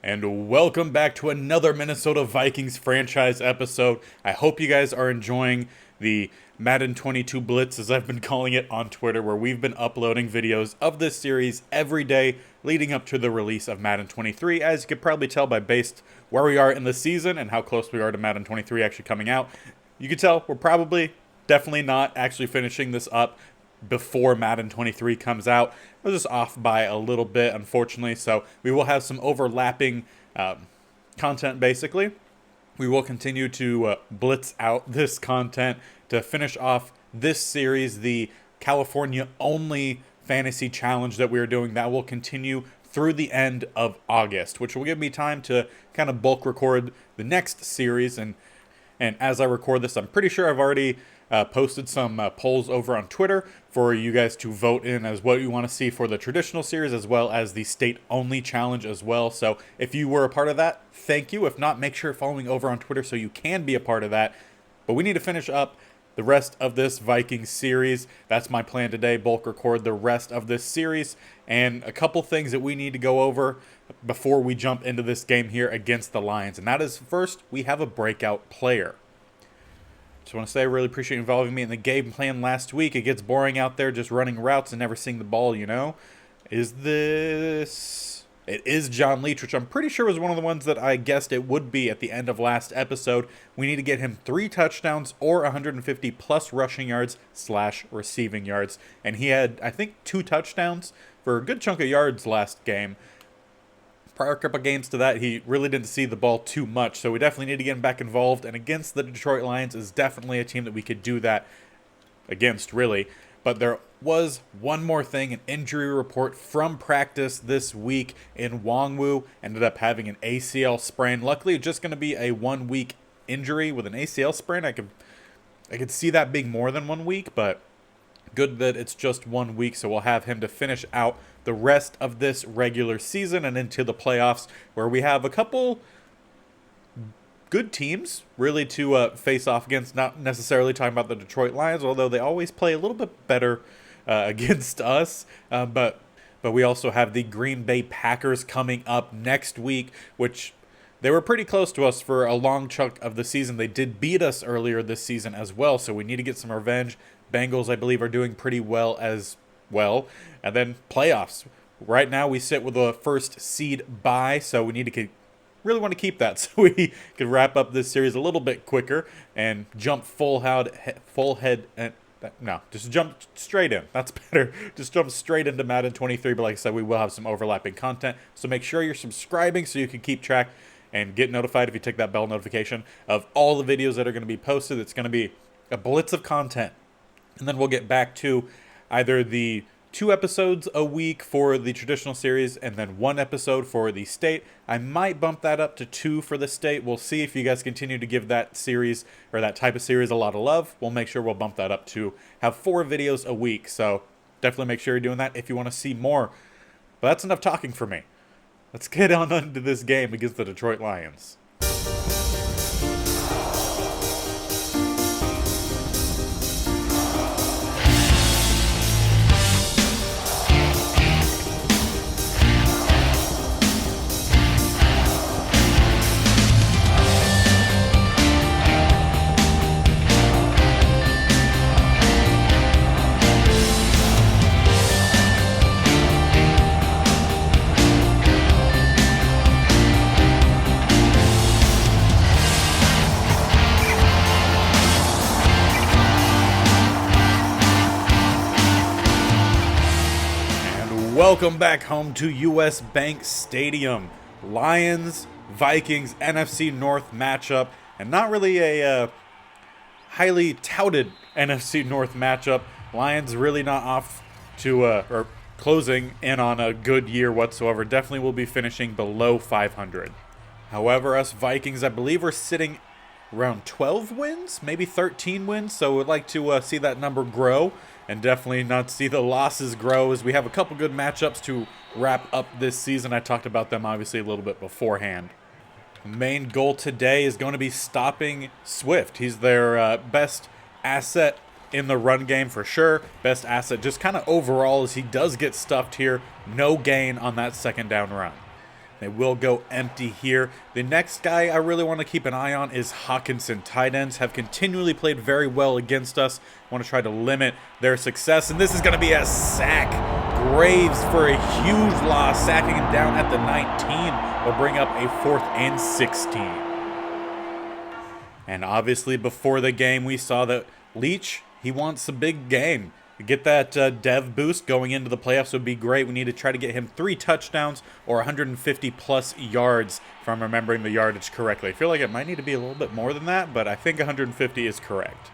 and welcome back to another Minnesota Vikings franchise episode. I hope you guys are enjoying the Madden 22 Blitz, as I've been calling it on Twitter, where we've been uploading videos of this series every day leading up to the release of Madden 23. As you could probably tell by based where we are in the season and how close we are to Madden 23 actually coming out, you can tell we're definitely not actually finishing this up before Madden 23 comes out. I was just off by a little bit, unfortunately, so we will have some overlapping content, basically. We will continue to blitz out this content to finish off this series, the California-only fantasy challenge that we are doing. That will continue through the end of August, which will give me time to kind of bulk record the next series. And as I record this, I'm pretty sure I've already posted some polls over on Twitter for you guys to vote in as what you want to see for the traditional series as well as the state-only challenge as well. So if you were a part of that, thank you. If not, make sure you're following over on Twitter so you can be a part of that. But we need to finish up the rest of this Vikings series. That's my plan today, bulk record the rest of this series. And a couple things that we need to go over before we jump into this game here against the Lions. And that is, first, we have a breakout player. Just want to say I really appreciate you involving me in the game plan last week. It gets boring out there just running routes and never seeing the ball, you know? It is John Leach, which I'm pretty sure was one of the ones that I guessed it would be at the end of last episode. We need to get him 3 touchdowns or 150 plus rushing yards / receiving yards. And he had, I think, 2 touchdowns for a good chunk of yards last game. Prior couple games to that, he really didn't see the ball too much, so we definitely need to get him back involved. And against the Detroit Lions is definitely a team that we could do that against, really. But there was one more thing, an injury report from practice this week in Wongwu. Ended up having an ACL sprain. Luckily, it's just going to be a 1-week injury with an ACL sprain. I could see that being more than 1 week, but good that it's just 1 week, so we'll have him to finish out the rest of this regular season and into the playoffs, where we have a couple good teams really to face off against. Not necessarily talking about the Detroit Lions, although they always play a little bit better against us, but we also have the Green Bay Packers coming up next week, which they were pretty close to us for a long chunk of the season. They did beat us earlier this season as well, so we need to get some revenge. Bengals, I believe, are doing pretty well as well. And then playoffs. Right now we sit with a first seed bye, so we need to really want to keep that so we can wrap up this series a little bit quicker and jump just jump straight in. That's better. Just jump straight into Madden 23, but like I said, we will have some overlapping content. So make sure you're subscribing so you can keep track and get notified if you take that bell notification of all the videos that are going to be posted. It's going to be a blitz of content. And then we'll get back to either the 2 episodes a week for the traditional series and then 1 episode for the state. I might bump that up to 2 for the state. We'll see if you guys continue to give that series or that type of series a lot of love. We'll make sure we'll bump that up to have 4 videos a week. So definitely make sure you're doing that if you want to see more. But that's enough talking for me. Let's get on into this game against the Detroit Lions. Welcome back home to US Bank Stadium. Lions, Vikings, NFC North matchup, and not really a highly touted NFC North matchup. Lions really not off to or closing in on a good year whatsoever. Definitely will be finishing below 500. However, us Vikings, I believe, are sitting around 12 wins, maybe 13 wins, so we'd like to see that number grow and definitely not see the losses grow, as we have a couple good matchups to wrap up this season. I talked about them obviously a little bit beforehand. The main goal today is going to be stopping Swift. He's their best asset in the run game for sure. Best asset just kind of overall, as he does get stuffed here. No gain on that second down run. They will go empty here. The next guy I really want to keep an eye on is Hawkinson. Tight ends have continually played very well against us. Want to try to limit their success, and this is going to be a sack. Graves for a huge loss, sacking him down at the 19. Will bring up a 4th and 16. And obviously before the game, we saw that Leach, he wants a big game. To get that dev boost going into the playoffs would be great. We need to try to get him 3 touchdowns or 150 plus yards, if I'm remembering the yardage correctly. I feel like it might need to be a little bit more than that, but I think 150 is correct.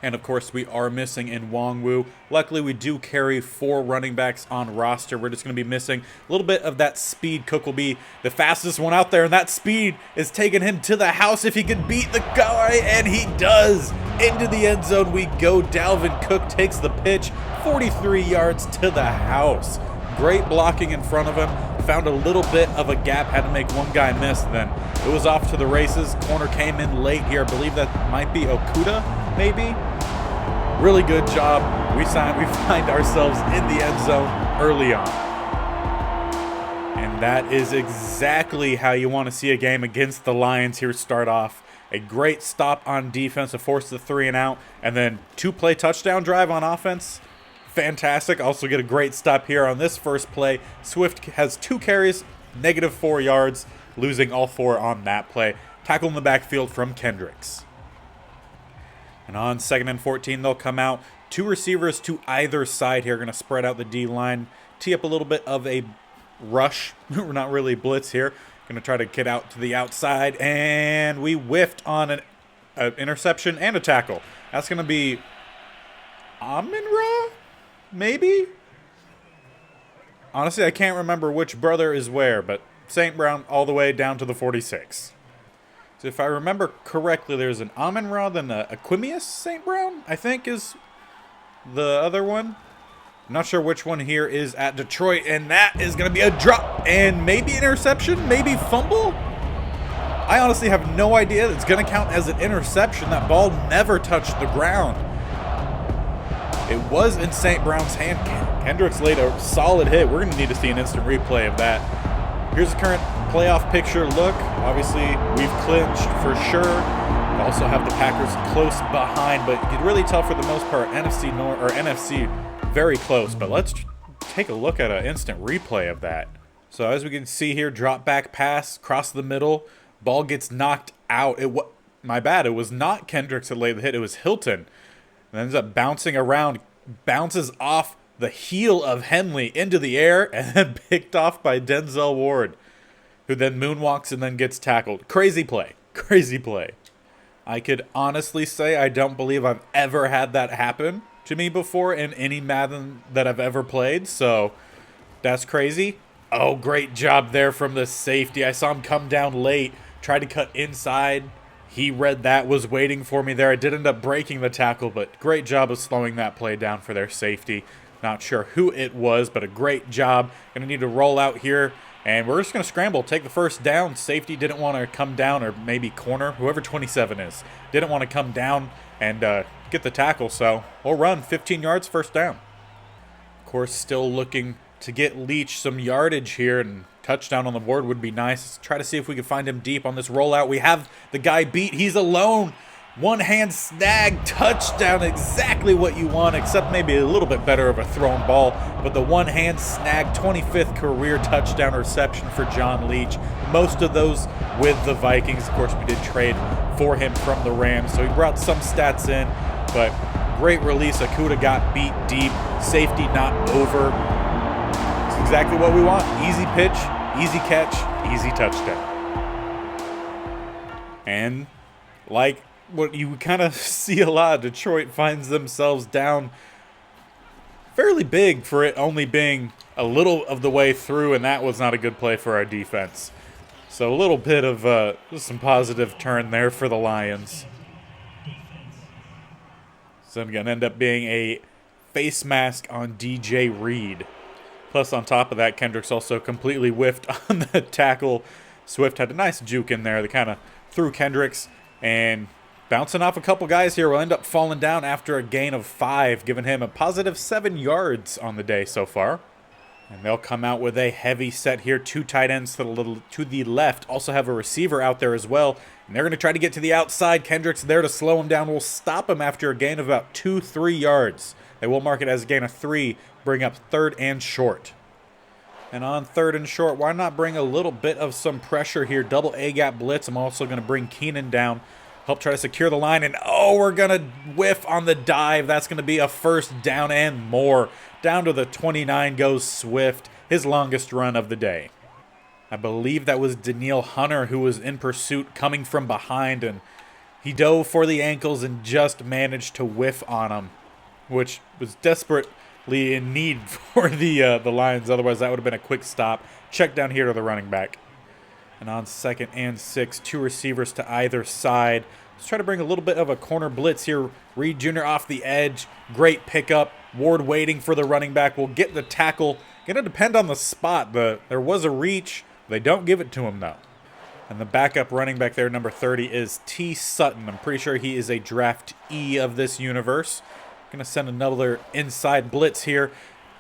And of course, we are missing in Wongwu. Luckily, we do carry 4 running backs on roster. We're just going to be missing a little bit of that speed. Cook will be the fastest one out there, and that speed is taking him to the house if he can beat the guy, and he does. Into the end zone we go. Dalvin Cook takes the pitch, 43 yards to the house. Great blocking in front of him. Found a little bit of a gap, had to make one guy miss, then it was off to the races. Corner came in late here. I believe that might be Okuda, maybe. Really good job. We find ourselves in the end zone early on. And that is exactly how you want to see a game against the Lions here start off. A great stop on defense to force the 3 and out, and then 2-play touchdown drive on offense. Fantastic. Also get a great stop here on this first play. Swift has 2 carries, -4 yards, losing all 4 on that play. Tackle in the backfield from Kendricks. And on 2nd and 14, they'll come out. 2 receivers to either side here. Going to spread out the D-line. Tee up a little bit of a rush. We're not really blitz here. Going to try to get out to the outside. And we whiffed on an interception and a tackle. That's going to be Amin-Ra? Maybe? Honestly, I can't remember which brother is where, but St. Brown all the way down to the 46. So if I remember correctly, there's an Amin-Ra, then a Aquimius St. Brown, I think is the other one. I'm not sure which one here is at Detroit, and that is going to be a drop and maybe interception, maybe fumble. I honestly have no idea. It's going to count as an interception. That ball never touched the ground. It was in St. Brown's hand. Kendricks laid a solid hit. We're going to need to see an instant replay of that. Here's the current playoff picture look. Obviously, we've clinched for sure. We also have the Packers close behind, but you can really tell for the most part NFC North or NFC very close. But let's take a look at an instant replay of that. So as we can see here, drop back pass across the middle, ball gets knocked out. My bad. It was not Kendricks that laid the hit. It was Hilton. And ends up bouncing around, bounces off the heel of Henley into the air, and then picked off by Denzel Ward, who then moonwalks and then gets tackled. Crazy play. Crazy play. I could honestly say I don't believe I've ever had that happen to me before in any Madden that I've ever played, so that's crazy. Oh, great job there from the safety. I saw him come down late, tried to cut inside. He read that, was waiting for me there. I did end up breaking the tackle, but great job of slowing that play down for their safety. Not sure who it was, but a great job. Going to need to roll out here, and we're just going to scramble, take the first down. Safety didn't want to come down, or maybe corner, whoever 27 is, didn't want to come down and get the tackle, so we'll run 15 yards, first down. Of course, still looking to get Leach some yardage here, and touchdown on the board would be nice. Let's try to see if we can find him deep on this rollout. We have the guy beat. He's alone. One hand snag, touchdown, exactly what you want, except maybe a little bit better of a thrown ball. But the one hand snag, 25th career touchdown reception for John Leach. Most of those with the Vikings. Of course, we did trade for him from the Rams, so he brought some stats in. But great release. Okuda got beat deep. Safety not over. It's exactly what we want. Easy pitch, easy catch, easy touchdown. And like what you kind of see a lot, Detroit finds themselves down fairly big for it only being a little of the way through, and that was not a good play for our defense. So a little bit of some positive turn there for the Lions. So I'm going to end up being a face mask on DJ Reed. Plus, on top of that, Kendricks also completely whiffed on the tackle. Swift had a nice juke in there that kind of threw Kendricks, and bouncing off a couple guys here will end up falling down after a gain of 5, giving him a positive 7 yards on the day so far. And they'll come out with a heavy set here. 2 tight ends to the left. Also have a receiver out there as well. And they're going to try to get to the outside. Kendrick's there to slow him down. We'll stop him after a gain of about 2-3 yards. They will mark it as a gain of 3, bring up 3rd and short. And on 3rd and short, why not bring a little bit of some pressure here? Double A-gap blitz. I'm also going to bring Keenan down. Help try to secure the line. And, oh, we're going to whiff on the dive. That's going to be a 1st down and more. Down to the 29 goes Swift, his longest run of the day. I believe that was Daniil Hunter who was in pursuit coming from behind, and he dove for the ankles and just managed to whiff on him, which was desperately in need for the Lions. Otherwise, that would have been a quick stop. Check down here to the running back. And on 2nd and 6, 2 receivers to either side. Let's try to bring a little bit of a corner blitz here. Reed Jr. off the edge. Great pickup. Ward waiting for the running back. Will get the tackle. Going to depend on the spot. There was a reach. They don't give it to him, though. And the backup running back there, number 30, is T. Sutton. I'm pretty sure he is a draft E of this universe. Going to send another inside blitz here.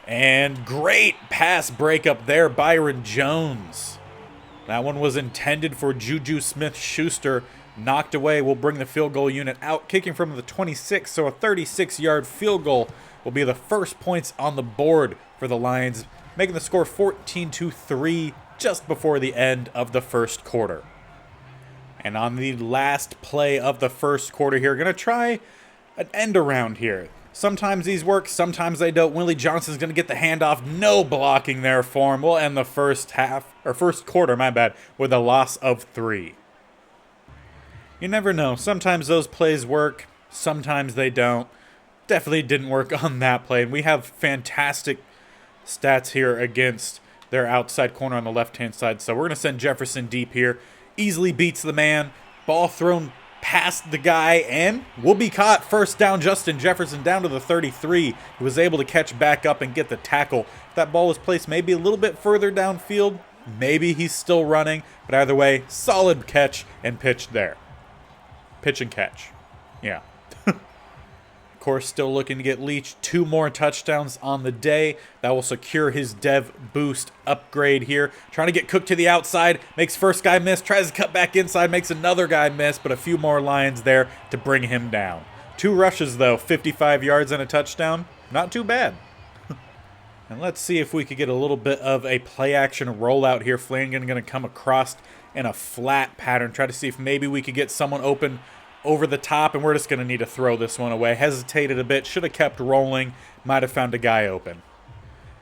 And great pass breakup there, Byron Jones. That one was intended for Juju Smith-Schuster. Knocked away. Will bring the field goal unit out. Kicking from the 26, so a 36-yard field goal will be the first points on the board for the Lions, making the score 14-3 just before the end of the first quarter. And on the last play of the first quarter here, going to try an end around here. Sometimes these work, sometimes they don't. Willie Johnson's going to get the handoff. No blocking there for him. We'll end the first quarter, with a loss of 3. You never know. Sometimes those plays work, sometimes they don't. Definitely didn't work on that play. And we have fantastic stats here against their outside corner on the left-hand side. So we're going to send Jefferson deep here. Easily beats the man. Ball thrown past the guy and will be caught. 1st down, Justin Jefferson down to the 33. He was able to catch back up and get the tackle. If that ball was placed maybe a little bit further downfield, maybe he's still running. But either way, solid catch and pitch there. Pitch and catch. Yeah. Of course, still looking to get Leach 2 more touchdowns on the day. That will secure his dev boost upgrade here. Trying to get Cook to the outside. Makes first guy miss. Tries to cut back inside. Makes another guy miss. But a few more Lions there to bring him down. 2 rushes, though. 55 yards and a touchdown. Not too bad. And let's see if we could get a little bit of a play-action rollout here. Flanagan going to come across in a flat pattern. Try to see if maybe we could get someone open over the top, and we're just going to need to throw this one away. Hesitated a bit, should have kept rolling, might have found a guy open.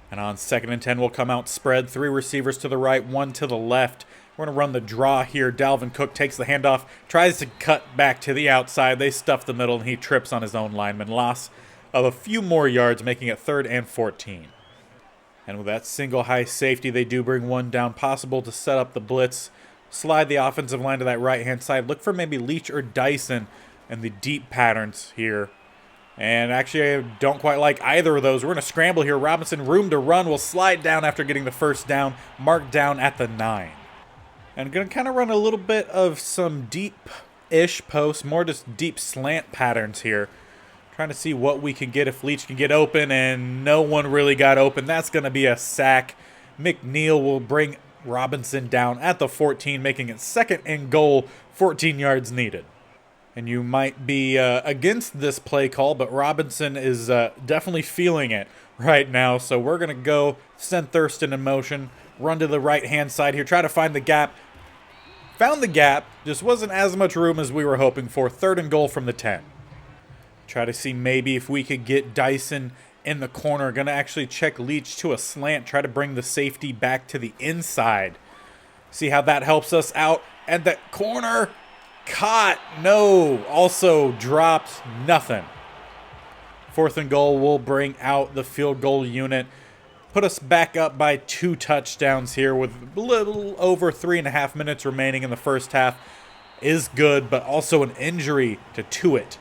And on 2nd and 10, we'll come out spread. 3 receivers to the right, 1 to the left. We're going to run the draw here. Dalvin Cook takes the handoff, tries to cut back to the outside. They stuff the middle, and he trips on his own lineman. Loss of a few more yards, making it 3rd and 14. And with that single high safety, they do bring 1 down. Possible to set up the blitz. Slide the offensive line to that right-hand side. Look for maybe Leach or Dyson and the deep patterns here. And actually, I don't quite like either of those. We're going to scramble here. Robinson, room to run, will slide down after getting the 1st down. Marked down at the 9. And going to kind of run a little bit of some deep-ish posts, more just deep slant patterns here. Trying to see what we can get if Leach can get open, and no one really got open. That's going to be a sack. McNeil will bring Robinson down at the 14, making it 2nd and goal, 14 yards needed. And you might be against this play call, but Robinson is definitely feeling it right now. So we're going to go send Thurston in motion, run to the right-hand side here, try to find the gap. Found the gap, just wasn't as much room as we were hoping for. 3rd and goal from the 10. Try to see maybe if we could get Dyson in the corner. Going to actually check Leach to a slant. Try to bring the safety back to the inside. See how that helps us out. And that corner caught. No. Also dropped. Nothing. 4th and goal will bring out the field goal unit. Put us back up by 2 touchdowns here with a little over 3.5 minutes remaining in the first half. Is good, but also an injury to Tuitt.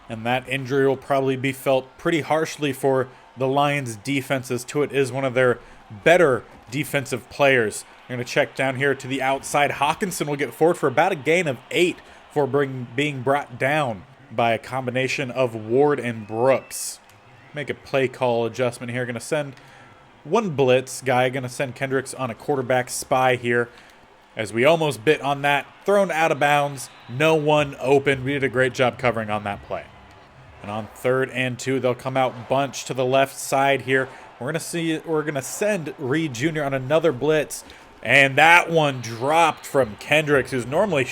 And that injury will probably be felt pretty harshly for the Lions' defenses. Tuitt is one of their better defensive players. We're going to check down here to the outside. Hawkinson will get forward for about a gain of 8 for being brought down by a combination of Ward and Brooks. Make a play call adjustment here. Going to send one blitz guy. Going to send Kendricks on a quarterback spy here, as we almost bit on that. Thrown out of bounds. No one open. We did a great job covering on that play. And on 3rd and 2, they'll come out bunch to the left side here. We're gonna send Reed Jr. on another blitz, and that one dropped from Kendricks, who's normally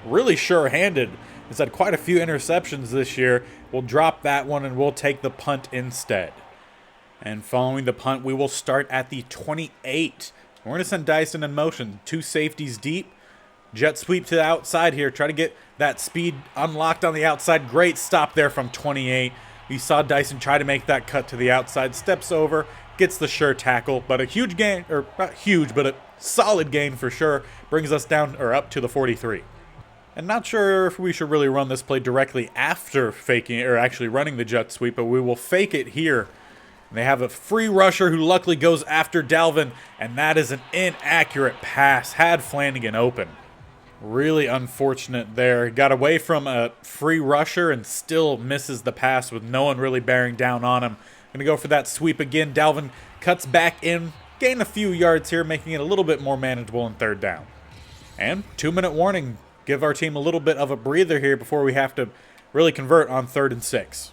really sure-handed. He's had quite a few interceptions this year. We'll drop that one, and we'll take the punt instead. And following the punt, we will start at the 28. We're gonna send Dyson in motion. 2 safeties deep. Jet sweep to the outside here. Try to get that speed unlocked on the outside. Great stop there from 28. We saw Dyson try to make that cut to the outside. Steps over, gets the sure tackle. But a huge gain, or not huge, but a solid gain for sure. Brings us down, or up to the 43. And not sure if we should really run this play directly after faking it, or actually running the jet sweep, but we will fake it here. They have a free rusher who luckily goes after Dalvin, and that is an inaccurate pass. Had Flanagan open. Really unfortunate there. He got away from a free rusher and still misses the pass with no one really bearing down on him. Going to go for that sweep again. Dalvin cuts back in, gain a few yards here, making it a little bit more manageable in 3rd down. And 2-minute warning. Give our team a little bit of a breather here before we have to really convert on 3rd and 6.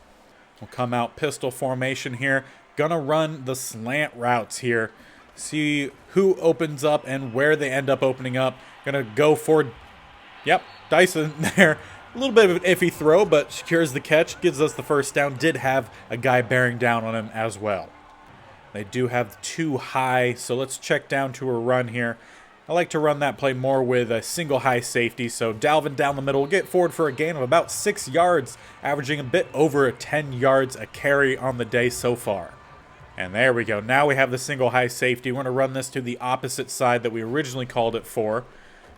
We'll come out pistol formation here. Gonna run the slant routes here. See who opens up and where they end up opening up. Gonna go for, yep, Dyson there. A little bit of an iffy throw, but secures the catch, gives us the first down. Did have a guy bearing down on him as well. They do have 2 high, so let's check down to a run here. I like to run that play more with a single high safety, so Dalvin down the middle will get forward for a gain of about 6 yards, averaging a bit over 10 yards a carry on the day so far. And there we go. Now we have the single high safety. We're going to run this to the opposite side that we originally called it for.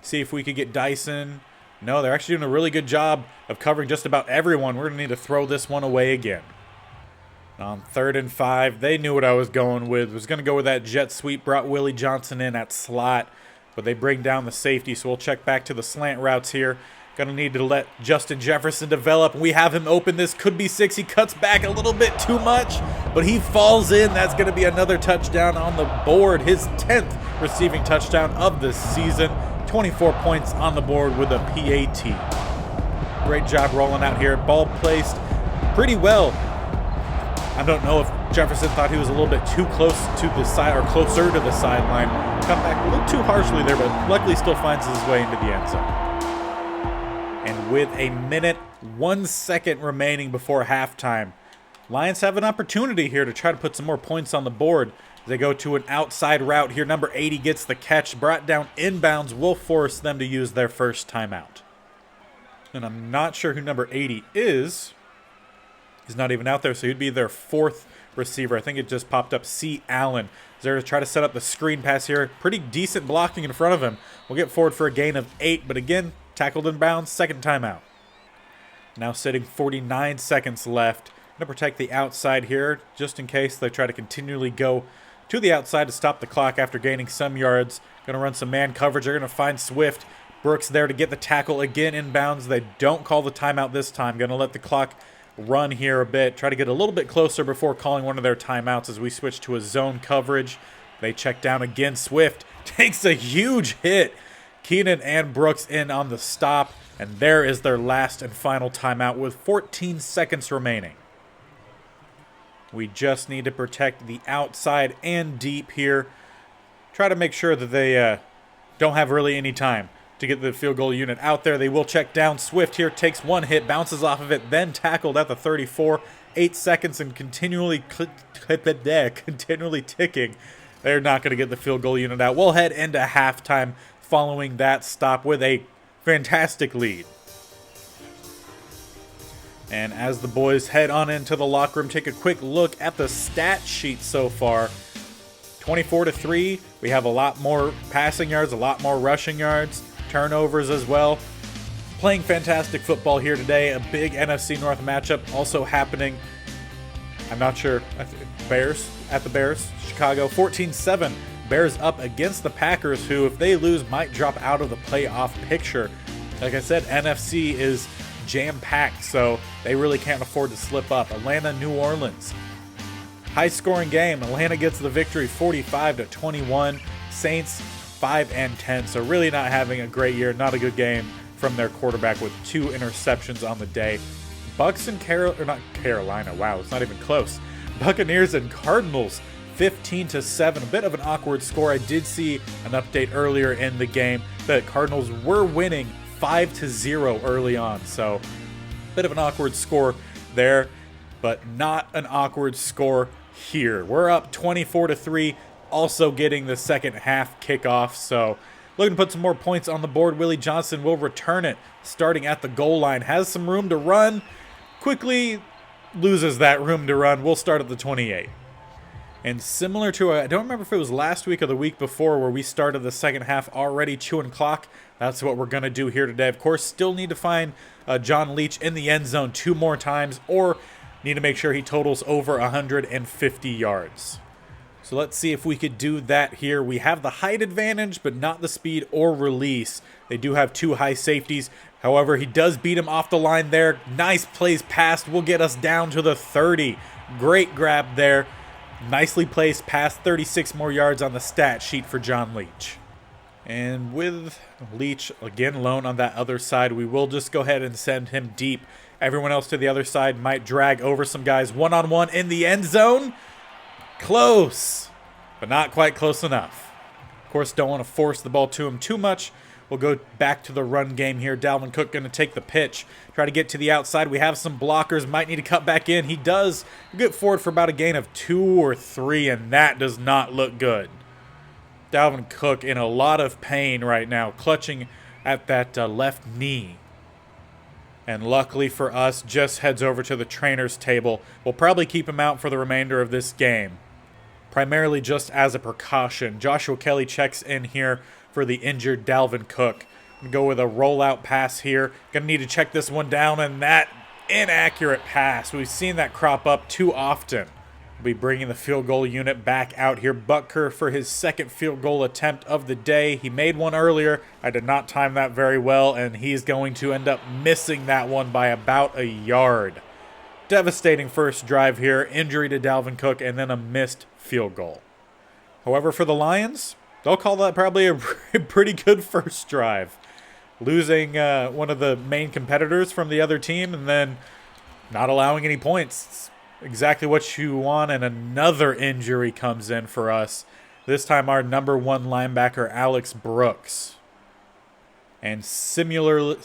See if we could get Dyson. No, they're actually doing a really good job of covering just about everyone. We're going to need to throw this one away again. On 3rd and 5, they knew what I was going with. Was going to go with that jet sweep. Brought Willie Johnson in at slot. But they bring down the safety, so we'll check back to the slant routes here. Going to need to let Justin Jefferson develop. We have him open. This could be 6. He cuts back a little bit too much, but he falls in. That's going to be another touchdown on the board. His 10th receiving touchdown of the season. 24 points on the board with a PAT. Great job rolling out here. Ball placed pretty well. I don't know if Jefferson thought he was a little bit too close to the side, or closer to the sideline. Cut back a little too harshly there, but luckily still finds his way into the end zone. And with 1 minute, 1 second remaining before halftime, Lions have an opportunity here to try to put some more points on the board. They go to an outside route here. Number 80 gets the catch, brought down inbounds, will force them to use their first timeout. And I'm not sure who number 80 is. He's not even out there, so he'd be their 4th receiver. I think it just popped up. C. Allen is there to try to set up the screen pass here. Pretty decent blocking in front of him. We'll get forward for a gain of 8, but again, tackled in bounds, 2nd timeout. Now sitting 49 seconds left. Going to protect the outside here, just in case they try to continually go to the outside to stop the clock after gaining some yards. Going to run some man coverage. They're going to find Swift. Brooks there to get the tackle again inbounds. They don't call the timeout this time. Going to let the clock run here a bit. Try to get a little bit closer before calling one of their timeouts as we switch to a zone coverage. They check down again. Swift takes a huge hit. Keenan and Brooks in on the stop. And there is their last and final timeout with 14 seconds remaining. We just need to protect the outside and deep here. Try to make sure that they don't have really any time to get the field goal unit out there. They will check down. Swift here takes 1 hit, bounces off of it, then tackled at the 34. 8 seconds and continually ticking. They're not going to get the field goal unit out. We'll head into halftime following that stop with a fantastic lead. And as the boys head on into the locker room, take a quick look at the stat sheet so far. 24-3. We have a lot more passing yards, a lot more rushing yards, turnovers as well. Playing fantastic football here today. A big NFC North matchup also happening. I'm not sure. Bears at the Bears. Chicago 14-7. Bears up against the Packers, who, if they lose, might drop out of the playoff picture. Like I said, NFC is jam-packed, so they really can't afford to slip up. Atlanta, New Orleans. High-scoring game. Atlanta gets the victory 45-21. Saints 5-10. So really not having a great year. Not a good game from their quarterback with 2 interceptions on the day. Bucks and Carolina. Wow, it's not even close. Buccaneers and Cardinals 15-7. A bit of an awkward score. I did see an update earlier in the game that Cardinals were winning 5-0 early on. So bit of an awkward score there, but not an awkward score here. We're up 24-3, also getting the second half kickoff. So looking to put some more points on the board. Willie Johnson will return it, starting at the goal line. Has some room to run. Quickly loses that room to run. We'll start at the 28. And similar to, I don't remember if it was last week or the week before, where we started the second half already chewing clock. That's what we're going to do here today. Of course, still need to find John Leach in the end zone 2 more times, or need to make sure he totals over 150 yards. So let's see if we could do that here. We have the height advantage, but not the speed or release. They do have 2 high safeties. However, he does beat him off the line there. Nice plays passed will get us down to the 30. Great grab there. Nicely placed pass, 36 more yards on the stat sheet for John Leach. And with Leach again alone on that other side, we will just go ahead and send him deep. Everyone else to the other side might drag over some guys one-on-one in the end zone. Close, but not quite close enough. Of course, don't want to force the ball to him too much. We'll go back to the run game here. Dalvin Cook going to take the pitch. Try to get to the outside. We have some blockers. Might need to cut back in. He does get forward for about a gain of 2 or 3, and that does not look good. Dalvin Cook in a lot of pain right now, clutching at that left knee. And luckily for us, just heads over to the trainer's table. We'll probably keep him out for the remainder of this game, primarily just as a precaution. Joshua Kelly checks in here for the injured Dalvin Cook. Go with a rollout pass here. Gonna need to check this one down, and that inaccurate pass. We've seen that crop up too often. We'll be bringing the field goal unit back out here. Butker for his second field goal attempt of the day. He made one earlier. I did not time that very well, and he's going to end up missing that one by about a yard. Devastating first drive here. Injury to Dalvin Cook, and then a missed field goal. However, for the Lions, they'll call that probably a pretty good first drive. Losing one of the main competitors from the other team and then not allowing any points. It's exactly what you want, and another injury comes in for us. This time our number 1 linebacker, Alex Brooks. And similarly,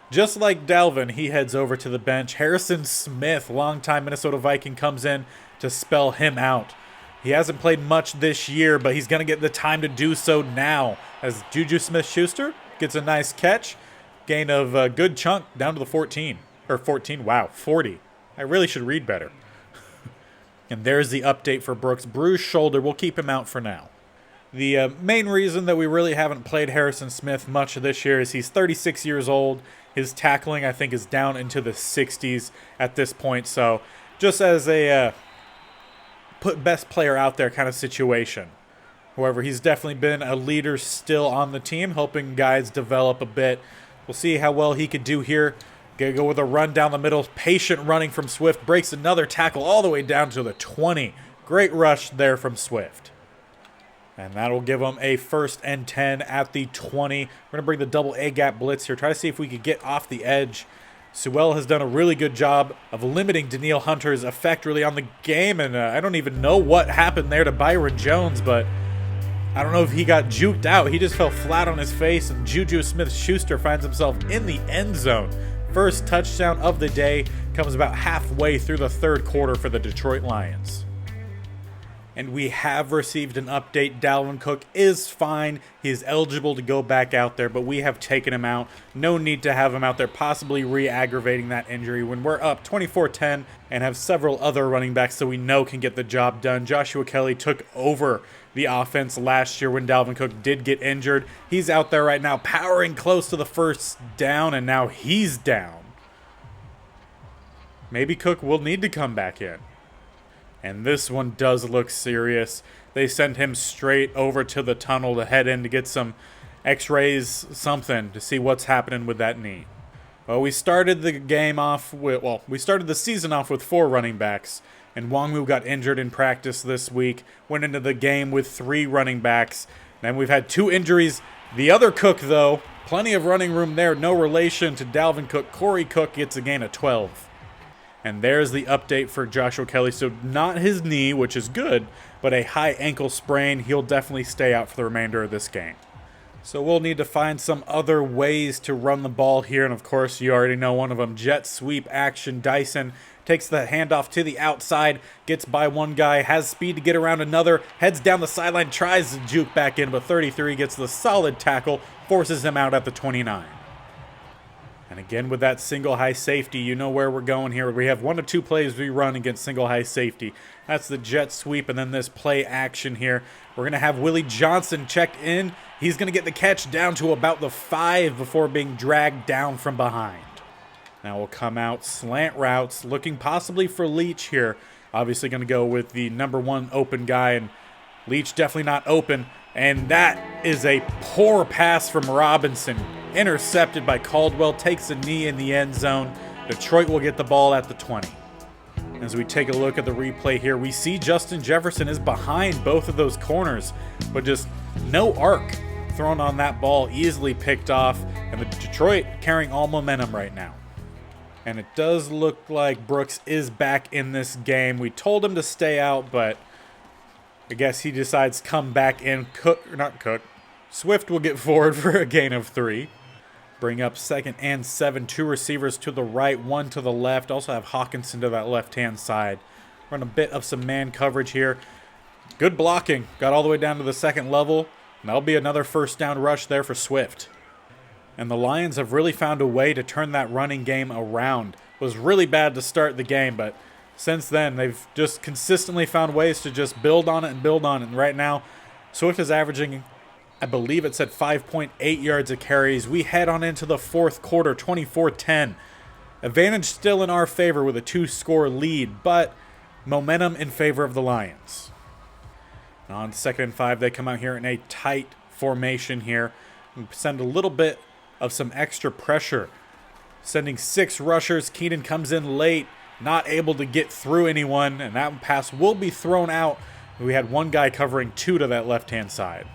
just like Dalvin, he heads over to the bench. Harrison Smith, longtime Minnesota Viking, comes in to spell him out. He hasn't played much this year, but he's going to get the time to do so now, as Juju Smith-Schuster gets a nice catch. Gain of a good chunk down to the 14. Or 14, wow, 40. I really should read better. And there's the update for Brooks. Bruised shoulder, we'll keep him out for now. The main reason that we really haven't played Harrison Smith much this year is he's 36 years old. His tackling, I think, is down into the 60s at this point. So just as a put best player out there kind of situation. However, he's definitely been a leader still on the team, helping guys develop a bit. We'll see how well he could do here. Gonna go with a run down the middle. Patient running from Swift. Breaks another tackle all the way down to the 20. Great rush there from Swift. And that'll give them a 1st and 10 at the 20. We're going to bring the double A-gap blitz here. Try to see if we could get off the edge. Sewell has done a really good job of limiting Danielle Hunter's effect really on the game. And I don't even know what happened there to Byron Jones, but I don't know if he got juked out. He just fell flat on his face, and Juju Smith-Schuster finds himself in the end zone. First touchdown of the day comes about halfway through the 3rd quarter for the Detroit Lions. And we have received an update. Dalvin Cook is fine. He is eligible to go back out there, but we have taken him out. No need to have him out there, possibly re-aggravating that injury when we're up 24-10 and have several other running backs that we know can get the job done. Joshua Kelly took over the offense last year when Dalvin Cook did get injured. He's out there right now powering close to the first down, and now he's down. Maybe Cook will need to come back in. And this one does look serious. They send him straight over to the tunnel to head in to get some x-rays, something, to see what's happening with that knee. Well, we started the game off with, we started the season off with 4 running backs, and Wangmu got injured in practice this week, went into the game with 3 running backs. Then we've had 2 injuries. The other Cook, though, plenty of running room there, no relation to Dalvin Cook. Corey Cook gets a gain of 12. And there's the update for Joshua Kelly. So not his knee, which is good, but a high ankle sprain. He'll definitely stay out for the remainder of this game. So we'll need to find some other ways to run the ball here. And of course, you already know one of them. Jet sweep action. Dyson takes the handoff to the outside, gets by one guy, has speed to get around another, heads down the sideline, tries to juke back in, but 33 gets the solid tackle, forces him out at the 29. And again, with that single high safety, you know where we're going here. We have 1 of 2 plays we run against single high safety. That's the jet sweep and then this play action here. We're going to have Willie Johnson checked in. He's going to get the catch down to about the 5 before being dragged down from behind. Now we'll come out slant routes, looking possibly for Leach here. Obviously going to go with the number 1 open guy, and Leach definitely not open. And that is a poor pass from Robinson. Intercepted by Caldwell, takes a knee in the end zone. Detroit will get the ball at the 20. As we take a look at the replay here, we see Justin Jefferson is behind both of those corners, but just no arc thrown on that ball, easily picked off, and the Detroit carrying all momentum right now. And it does look like Brooks is back in this game. We told him to stay out, but I guess he decides to come back in. Swift will get forward for a gain of 3. Bring up 2nd and 7. 2 receivers to the right, 1 to the left. Also have Hawkinson to that left-hand side. Run a bit of some man coverage here. Good blocking. Got all the way down to the 2nd level. And that'll be another first down rush there for Swift. And the Lions have really found a way to turn that running game around. It was really bad to start the game, but since then, they've just consistently found ways to just build on it and build on it. And right now, Swift is averaging, I believe it's at 5.8 yards of carries. We head on into the 4th quarter, 24-10. Advantage still in our favor with a 2-score lead, but momentum in favor of the Lions. And on 2nd and 5, they come out here in a tight formation here. We send a little bit of some extra pressure. Sending 6 rushers. Keenan comes in late, not able to get through anyone, and that pass will be thrown out. We had 1 guy covering 2 to that left-hand side.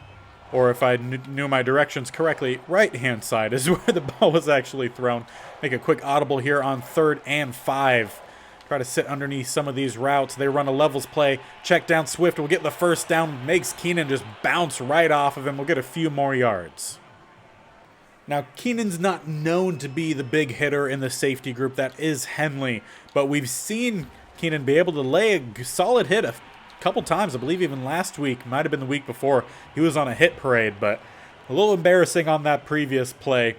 Or if I knew my directions correctly, right-hand side is where the ball was actually thrown. Make a quick audible here on 3rd and 5. Try to sit underneath some of these routes. They run a levels play. Check down Swift. We'll get the first down. Makes Keenan just bounce right off of him. We'll get a few more yards. Now, Keenan's not known to be the big hitter in the safety group. That is Henley. But we've seen Keenan be able to lay a solid hit a couple times. I believe even last week, might have been the week before, he was on a hit parade. But a little embarrassing on that previous play.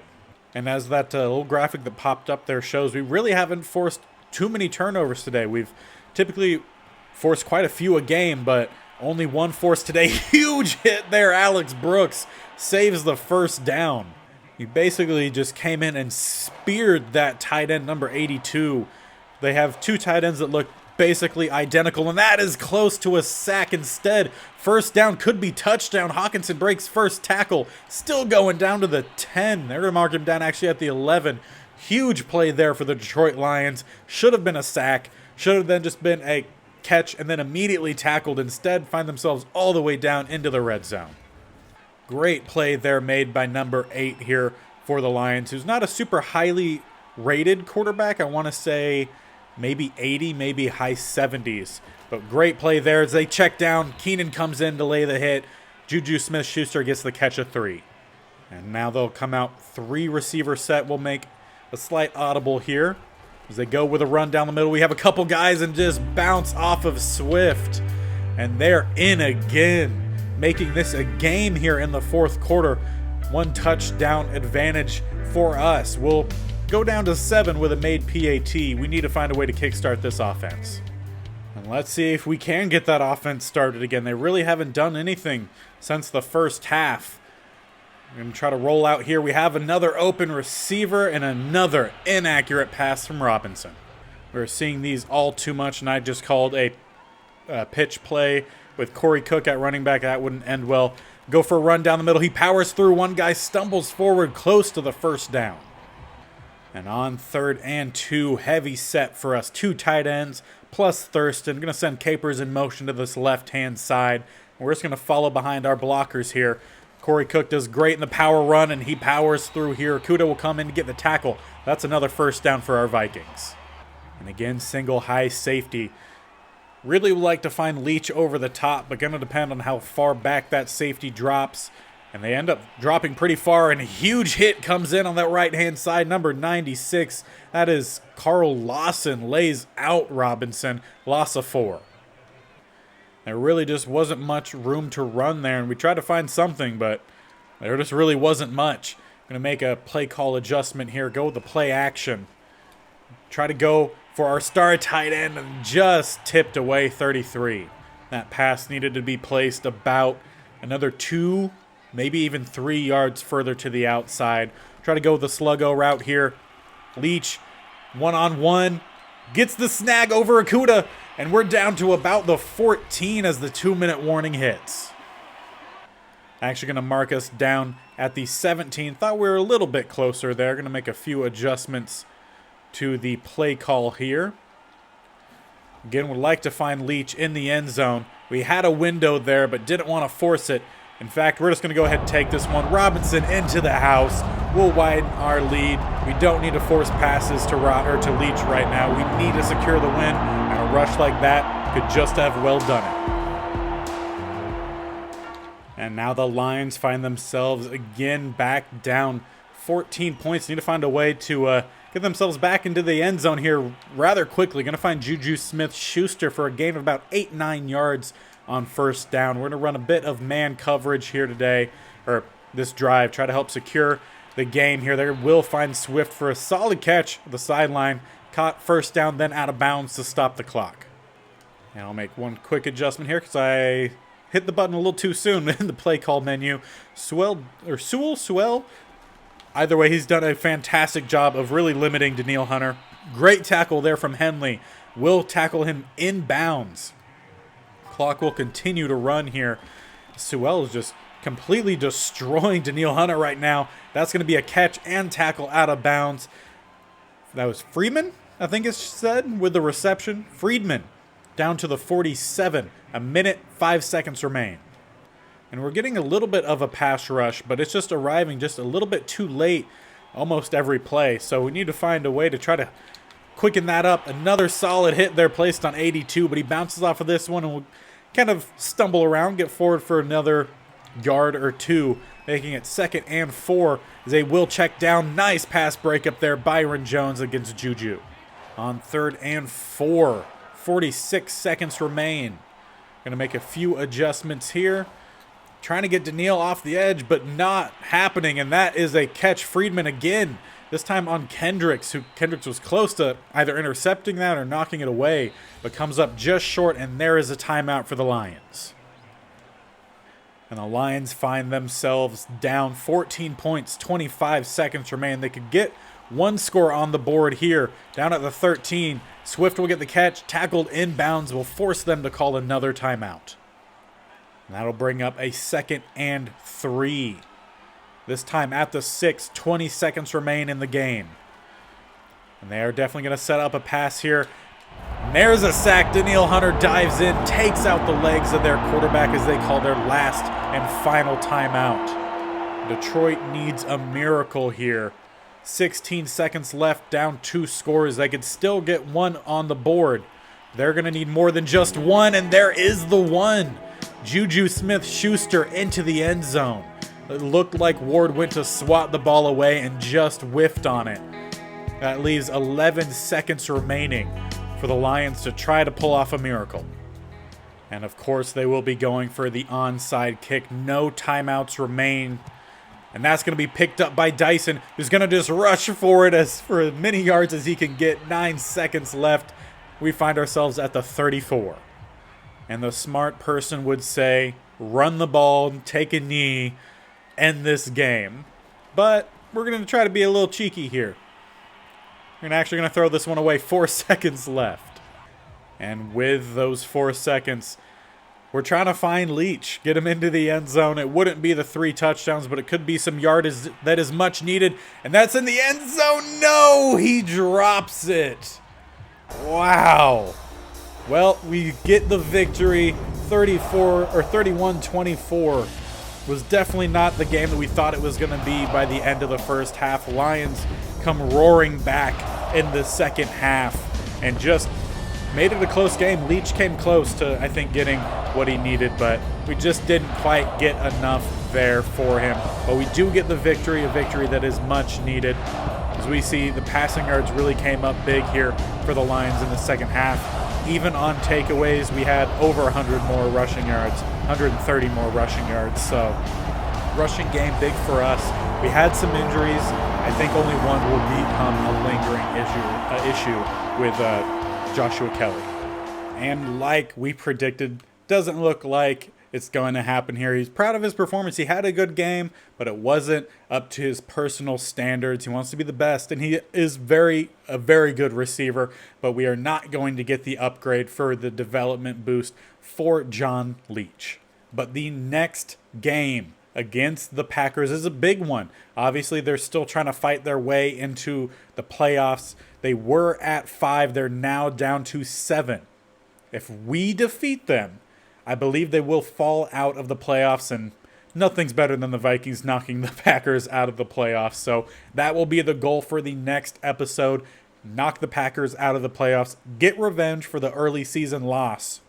And as that little graphic that popped up there shows, we really haven't forced too many turnovers today. We've typically forced quite a few a game, but only 1 forced today. Huge hit there. Alex Brooks saves the first down. He basically just came in and speared that tight end, number 82. They have 2 tight ends that look basically identical, and that is close to a sack instead. First down could be touchdown. Hawkinson breaks first tackle, still going down to the 10. They're going to mark him down actually at the 11. Huge play there for the Detroit Lions. Should have been a sack. Should have then just been a catch and then immediately tackled. Instead, find themselves all the way down into the red zone. Great play there made by number 8 here for the Lions, who's not a super highly rated quarterback. I want to say maybe 80, maybe high 70s. But great play there as they check down. Keenan comes in to lay the hit. Juju Smith-Schuster gets the catch of 3. And now they'll come out 3 receiver set. We'll make a slight audible here as they go with a run down the middle. We have a couple guys and just bounce off of Swift. And they're in again, making this a game here in the 4th quarter. 1 touchdown advantage for us. We'll go down to 7 with a made PAT. We need to find a way to kickstart this offense. And let's see if we can get that offense started again. They really haven't done anything since the first half. We're going to try to roll out here. We have another open receiver and another inaccurate pass from Robinson. We're seeing these all too much, and I just called a pitch play with Corey Cook at running back. That wouldn't end well. Go for a run down the middle. He powers through. 1 guy stumbles forward close to the first down. And on 3rd and 2, heavy set for us. 2 tight ends plus Thurston. Going to send Capers in motion to this left-hand side. We're just going to follow behind our blockers here. Corey Cook does great in the power run, and he powers through here. Kuda will come in to get the tackle. That's another first down for our Vikings. And again, single high safety. Really would like to find Leach over the top, but going to depend on how far back that safety drops. And they end up dropping pretty far, and a huge hit comes in on that right-hand side. Number 96, that is Carl Lawson, lays out Robinson. Loss of 4. There really just wasn't much room to run there, and we tried to find something, but there just really wasn't much. Going to make a play call adjustment here, go with the play action. Try to go for our star tight end, and just tipped away 33. That pass needed to be placed about another 2, maybe even 3 yards further to the outside. Try to go with the sluggo route here. Leach, one-on-one, gets the snag over Akuda, and we're down to about the 14 as the 2-minute warning hits. Actually going to mark us down at the 17. Thought we were a little bit closer there. Going to make a few adjustments to the play call here. Again, would like to find Leach in the end zone. We had a window there, but didn't want to force it. In fact, we're just going to go ahead and take this one. Robinson into the house. We'll widen our lead. We don't need to force passes to Leach right now. We need to secure the win, and a rush like that could just have well done it. And now the Lions find themselves again back down 14 points. Need to find a way to get themselves back into the end zone here rather quickly. Going to find Juju Smith-Schuster for a gain of about 8-9 yards on first down. We're going to run a bit of man coverage here today, or this drive. Try to help secure the game here. They will find Swift for a solid catch at the sideline. Caught first down, then out of bounds to stop the clock. And I'll make one quick adjustment here because I hit the button a little too soon in the play call menu. Sewell. Either way, he's done a fantastic job of really limiting Danielle Hunter. Great tackle there from Henley. Will tackle him inbounds. Clock will continue to run here. Sewell is just completely destroying Danielle Hunter right now. That's going to be a catch and tackle out of bounds. That was Freeman, I think it's said, with the reception. Friedman down to the 47. A minute, 5 seconds remain. And we're getting a little bit of a pass rush, but it's just arriving just a little bit too late almost every play. So we need to find a way to try to quicken that up. Another solid hit there placed on 82, but he bounces off of this one and will kind of stumble around, get forward for another yard or 2, making it 2nd and 4 as they will check down. Nice pass break up there, Byron Jones against Juju. On 3rd and 4, 46 seconds remain. Going to make a few adjustments here. Trying to get Danielle off the edge, but not happening, and that is a catch. Friedman again, this time on Kendricks, who Kendricks was close to either intercepting that or knocking it away, but comes up just short, and there is a timeout for the Lions. And the Lions find themselves down 14 points, 25 seconds remain. They could get one score on the board here, down at the 13. Swift will get the catch, tackled inbounds, will force them to call another timeout. And that'll bring up a 2nd and 3. This time at the 6, 20 seconds remain in the game. And they are definitely going to set up a pass here. And there's a sack. Danielle Hunter dives in, takes out the legs of their quarterback as they call their last and final timeout. Detroit needs a miracle here. 16 seconds left, down 2 scores. They could still get one on the board. They're going to need more than just one, and there is the one. Juju Smith-Schuster into the end zone. It looked like Ward went to swat the ball away and just whiffed on it. That leaves 11 seconds remaining for the Lions to try to pull off a miracle. And of course, they will be going for the onside kick. No timeouts remain. And that's going to be picked up by Dyson, who's going to just rush for it for as many yards as he can get. 9 seconds left. We find ourselves at the 34. And the smart person would say, run the ball, take a knee, end this game. But we're going to try to be a little cheeky here. We're actually going to throw this one away. 4 seconds left. And with those 4 seconds, We're trying to find Leach, get him into the end zone. It wouldn't be the 3 touchdowns, but it could be some yardage that is much needed. And that's in the end zone. No, he drops it. Wow. Well, we get the victory. 31-24 was definitely not the game that we thought it was going to be by the end of the first half. Lions come roaring back in the second half and just made it a close game. Leach came close to, I think, getting what he needed, but we just didn't quite get enough there for him. But we do get the victory, a victory that is much needed. As we see, the passing yards really came up big here for the Lions in the second half. Even on takeaways, we had over 100 more rushing yards, 130 more rushing yards. So rushing game big for us. We had some injuries. I think only one will become a lingering issue with Joshua Kelly. And like we predicted, doesn't look like it's going to happen here. He's proud of his performance. He had a good game, but it wasn't up to his personal standards. He wants to be the best, and he is a very good receiver, but we are not going to get the upgrade for the development boost for John Leach. But the next game against the Packers is a big one. Obviously, they're still trying to fight their way into the playoffs. They were at 5. They're now down to 7. If we defeat them, I believe they will fall out of the playoffs, and nothing's better than the Vikings knocking the Packers out of the playoffs. So that will be the goal for the next episode. Knock the Packers out of the playoffs, get revenge for the early season loss,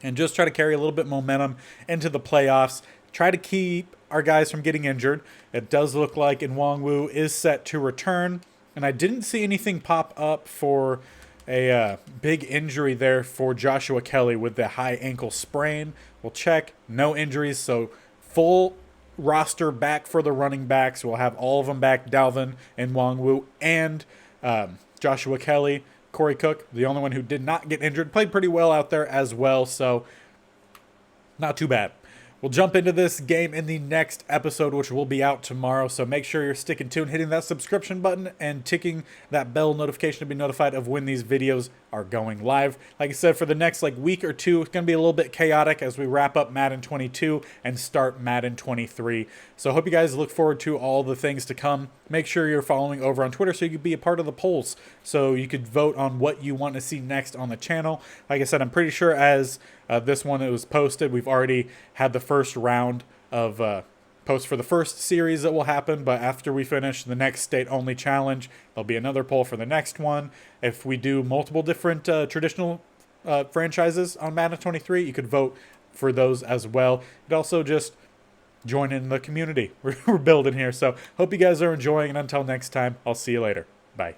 and just try to carry a little bit momentum into the playoffs. Try to keep our guys from getting injured. It does look like Nwangwu is set to return, and I didn't see anything pop up for a big injury there for Joshua Kelly with the high ankle sprain. We'll check. No injuries, so full roster back for the running backs. We'll have all of them back, Dalvin and Nwangwu and Joshua Kelly. Corey Cook, the only one who did not get injured, played pretty well out there as well, so not too bad. We'll jump into this game in the next episode, which will be out tomorrow. So make sure you're sticking tuned, hitting that subscription button, and ticking that bell notification to be notified of when these videos are going live. Like I said, for the next week or two, it's going to be a little bit chaotic as we wrap up Madden 22 and start Madden 23. So I hope you guys look forward to all the things to come. Make sure you're following over on Twitter so you can be a part of the polls, so you could vote on what you want to see next on the channel. Like I said, I'm pretty sure as this one it was posted, we've already had the first round of posts for the first series that will happen, but after we finish the next state-only challenge, there'll be another poll for the next one. If we do multiple different traditional franchises on Madden 23, you could vote for those as well. And also just join in the community we're building here. So hope you guys are enjoying, and until next time, I'll see you later. Bye.